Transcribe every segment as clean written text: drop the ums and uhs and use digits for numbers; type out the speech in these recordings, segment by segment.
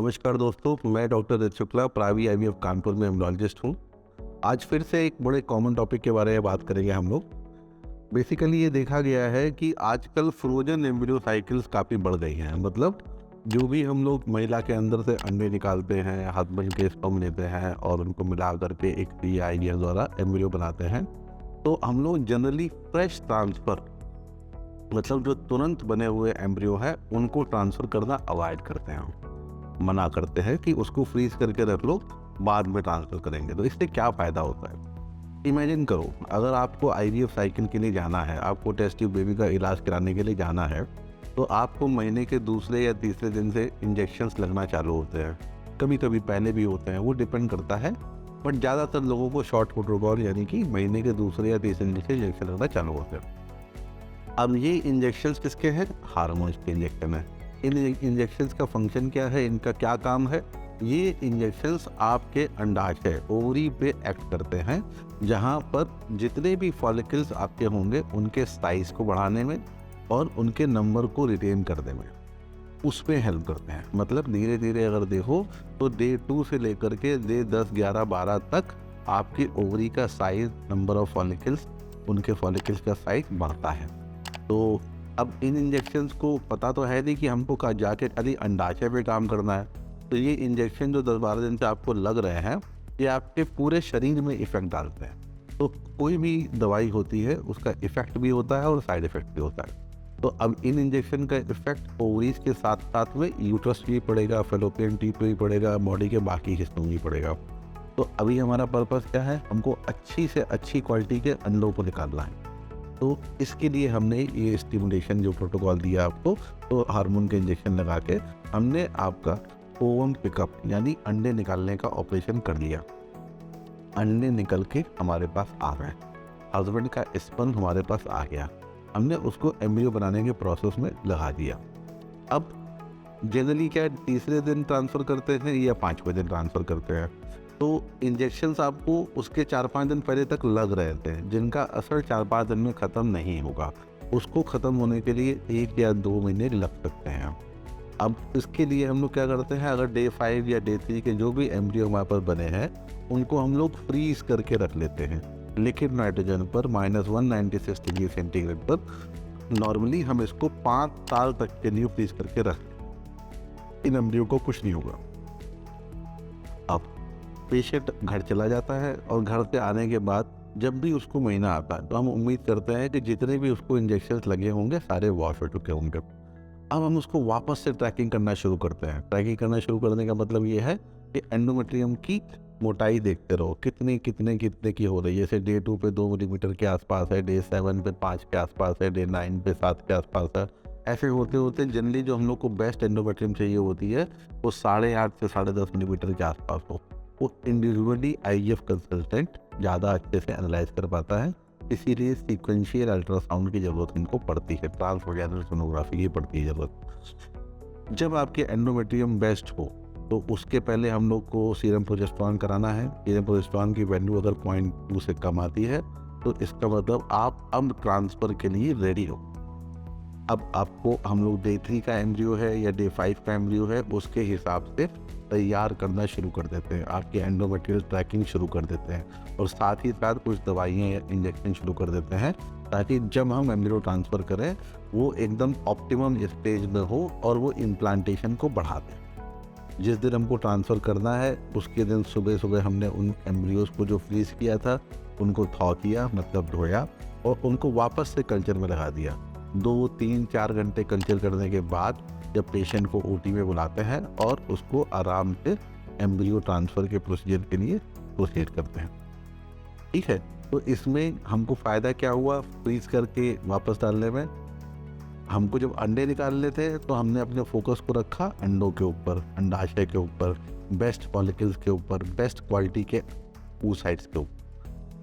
नमस्कार दोस्तों, मैं डॉक्टर रित शुक्ला प्राइवी आईवीएफ कानपुर में एम्ब्रियोलॉजिस्ट हूँ। आज फिर से एक बड़े कॉमन टॉपिक के बारे में बात करेंगे हम लोग। बेसिकली ये देखा गया है कि आजकल फ्रोजन एम्ब्रियो साइकिल्स काफ़ी बढ़ गई हैं। मतलब जो भी हम लोग महिला के अंदर से अंडे निकालते हैं, हस्बैंड के स्पर्म लेते हैं और उनको मिला करके एक आईवीएफ द्वारा एम्ब्रियो बनाते हैं, तो हम लोग जनरली फ्रेश ट्रांसफ़र, मतलब जो तुरंत बने हुए एम्ब्रियो है उनको ट्रांसफ़र करना अवॉइड करते हैं, मना करते हैं कि उसको फ्रीज करके रख लो, बाद में ट्रांसफ़र करेंगे। तो इससे क्या फ़ायदा होता है? इमेजिन करो, अगर आपको आईवीएफ साइकिल के लिए जाना है, आपको टेस्ट ट्यूब बेबी का इलाज कराने के लिए जाना है, तो आपको महीने के दूसरे या तीसरे दिन से इंजेक्शंस लगना चालू होते हैं। कभी कभी पहले भी होते हैं, वो डिपेंड करता है, बट ज़्यादातर लोगों को शॉर्ट प्रोटोकॉल यानी कि महीने के दूसरे या तीसरे दिन से इंजेक्शन लगना चालू होते हैं। अब ये इंजेक्शंस किसके हैं? हार्मोन्स के इंजेक्शन है। इन इंजेक्शंस का फंक्शन क्या है, इनका क्या काम है? ये इंजेक्शंस आपके अंडाशय ओवरी पे एक्ट करते हैं, जहाँ पर जितने भी फॉलिकल्स आपके होंगे उनके साइज को बढ़ाने में और उनके नंबर को रिटेन करने में उस पे हेल्प करते हैं। मतलब धीरे धीरे अगर देखो तो डे 2 से लेकर के डे 10, 11, 12 तक आपके ओवरी का साइज, नंबर ऑफ फॉलिकल्स, उनके फॉलिकल्स का साइज बढ़ता है। तो अब इन इंजेक्शंस को पता तो है नहीं कि हमको कहाँ जाके खाली अंडाशय पे काम करना है। तो ये इंजेक्शन जो 10-12 दिन से आपको लग रहे हैं, ये आपके पूरे शरीर में इफ़ेक्ट डालते हैं। तो कोई भी दवाई होती है उसका इफ़ेक्ट भी होता है और साइड इफ़ेक्ट भी होता है। तो अब इन इंजेक्शन का इफ़ेक्ट ओवरीज के साथ साथ में यूट्रस भी पड़ेगा, फेलोपियन ट्यूब पे भी पड़ेगा, बॉडी के बाकी हिस्सों में भी पड़ेगा। तो अभी हमारा पर्पस क्या है? हमको अच्छी से अच्छी क्वालिटी के अंडों को निकालना है। तो इसके लिए हमने ये स्टिमुलेशन जो प्रोटोकॉल दिया आपको, तो हार्मोन के इंजेक्शन लगा के हमने आपका ओवम पिकअप यानी अंडे निकालने का ऑपरेशन कर लिया। अंडे निकल के हमारे पास आ गए, हस्बैंड का स्पर्म हमारे पास आ गया, हमने उसको एम्ब्रियो बनाने के प्रोसेस में लगा दिया। अब जनरली क्या तीसरे दिन ट्रांसफ़र करते हैं या 5वें दिन ट्रांसफ़र करते हैं, तो इंजेक्शंस आपको उसके 4-5 दिन पहले तक लग रहे थे, जिनका असर 4-5 दिन में ख़त्म नहीं होगा। उसको ख़त्म होने के लिए 1 या 2 महीने लग सकते हैं। अब इसके लिए हम लोग क्या करते हैं, अगर डे 5 या डे 3 के जो भी एम्ब्रियो हमारे पास बने हैं उनको हम लोग फ्रीज करके रख लेते हैं लिक्विड नाइट्रोजन पर -196 डिग्री सेंटीग्रेड पर। नॉर्मली हम इसको 5 साल तक के लिए फ्रीज करके रख, इन एम्ब्रियो को कुछ नहीं होगा। अब पेशेंट घर चला जाता है और घर से आने के बाद जब भी उसको महीना आता है तो हम उम्मीद करते हैं कि जितने भी उसको इंजेक्शंस लगे होंगे सारे वॉश हो चुके होंगे। अब हम उसको वापस से ट्रैकिंग करना शुरू करते हैं। ट्रैकिंग करना शुरू करने का मतलब ये है कि एंडोमेट्रियम की मोटाई देखते रहो, कितने की हो रही है। जैसे डे 2 पे 2 मिलीमीटर के आसपास है, डे 7 पे 5 के आसपास है, डे 9 पे 7 के आसपास है। ऐसे होते होते जनरली जो हम लोग को बेस्ट एंडोमेट्रियम चाहिए होती है वो 8.5 से 10.5 मिलीमीटर के आसपास हो। वो इंडिविजुअली आईवीएफ कंसल्टेंट ज़्यादा अच्छे से एनालाइज कर पाता है, इसीलिए सीक्वेंशियल अल्ट्रासाउंड की ज़रूरत इनको पड़ती है, ट्रांसवैगिनल सोनोग्राफी की पड़ती है ज़रूरत। जब आपके एंडोमेट्रियम बेस्ट हो तो उसके पहले हम लोग को सीरम प्रोजेस्टेरॉन कराना है। सीरम प्रोजेस्टेरॉन की वैल्यू अगर 0.2 से कम आती है तो इसका मतलब आप अब ट्रांसफ़र के लिए रेडी हो। अब आपको हम लोग डे 3 का एम्ब्रियो है या डे 5 का एम्ब्रियो है उसके हिसाब से तैयार करना शुरू कर देते हैं, आपके एंडोमेट्रियल ट्रैकिंग शुरू कर देते हैं और साथ ही साथ कुछ दवाइयाँ या इंजेक्शन शुरू कर देते हैं ताकि जब हम एम्ब्रियो ट्रांसफ़र करें वो एकदम ऑप्टिमम स्टेज में हो और वो इम्प्लांटेशन को बढ़ा दें। जिस दिन हमको ट्रांसफ़र करना है उसके दिन सुबह सुबह हमने उन एम्ब्रियोज़ को जो फ्रीज किया था उनको थॉ किया, मतलब धोया, और उनको वापस से कल्चर में लगा दिया। 2, 3, 4 घंटे कल्चर करने के बाद जब पेशेंट को ओटी में बुलाते हैं और उसको आराम से एम्ब्रियो ट्रांसफ़र के प्रोसीजर के लिए प्रोसीड करते हैं। ठीक है, तो इसमें हमको फ़ायदा क्या हुआ फ्रीज करके वापस डालने में? हमको जब अंडे निकालने थे तो हमने अपने फोकस को रखा अंडों के ऊपर, अंडाशय के ऊपर, बेस्ट फॉलिकल्स के ऊपर, बेस्ट क्वालिटी के oocytes के ऊपर।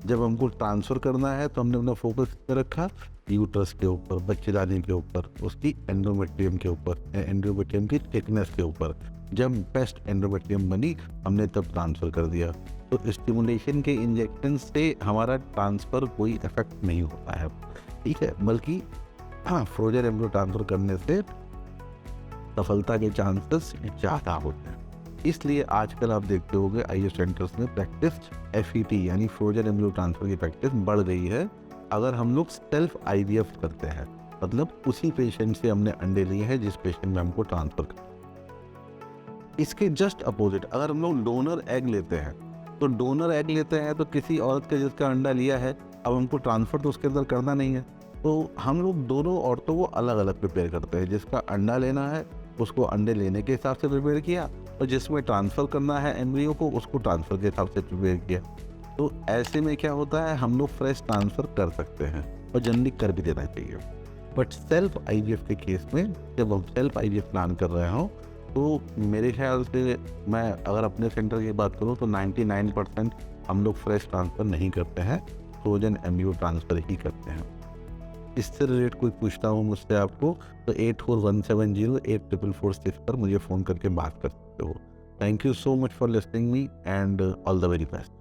जब हमको ट्रांसफ़र करना है तो हमने अपना फोकस रखा यूट्रस के ऊपर, बच्चेदानी के ऊपर, उसकी एंडोमेट्रियम के ऊपर, एंडोमेट्रियम की थिकनेस के ऊपर। जब बेस्ट एंडोमेट्रियम बनी हमने तब ट्रांसफ़र कर दिया। तो स्टिमुलेशन के इंजेक्शन से हमारा ट्रांसफ़र कोई इफेक्ट नहीं होता है, ठीक है, बल्कि हाँ, फ्रोजन एम्ब्रियो ट्रांसफ़र करने से सफलता के चांसेस ज़्यादा होते हैं। इसलिए आजकल आप देखते होंगे आईवीएफ सेंटर्स में प्रैक्टिस एफईटी यानी फ्रोजन एम्ब्रियो ट्रांसफर की प्रैक्टिस बढ़ गई है अगर हम लोग सेल्फ आईवीएफ करते हैं, मतलब उसी पेशेंट से हमने अंडे लिए हैं जिस पेशेंट में हमको ट्रांसफर कर। इसके जस्ट अपोजिट अगर हम लोग डोनर एग लेते हैं, तो डोनर एग लेते हैं तो किसी औरत का जिसका अंडा लिया है, अब हमको ट्रांसफ़र तो उसके अंदर करना नहीं है, तो हम लोग दोनों औरतों को अलग अलग प्रिपेयर करते हैं। जिसका अंडा लेना है उसको अंडे लेने के हिसाब से प्रिपेयर किया, और जिसमें ट्रांसफ़र करना है एम्ब्रियो को उसको ट्रांसफ़र के हिसाब से प्रिपेयर किया। तो ऐसे में क्या होता है, हम लोग फ्रेश ट्रांसफ़र कर सकते हैं और जनरली कर भी देना चाहिए। बट सेल्फ आईवीएफ के केस में जब हम सेल्फ आईवीएफ प्लान कर रहे हों, तो मेरे ख्याल से मैं अगर अपने सेंटर की बात करूं तो 99% हम लोग फ्रेश ट्रांसफ़र नहीं करते हैं, फ्रोजन एम्ब्रियो ट्रांसफ़र ही करते हैं। इससे रिलेटेड कोई पूछता हूँ मुझसे आपको तो 8417084446 पर मुझे फ़ोन करके बात कर सकते हो। Thank you so much for listening me and all the very best.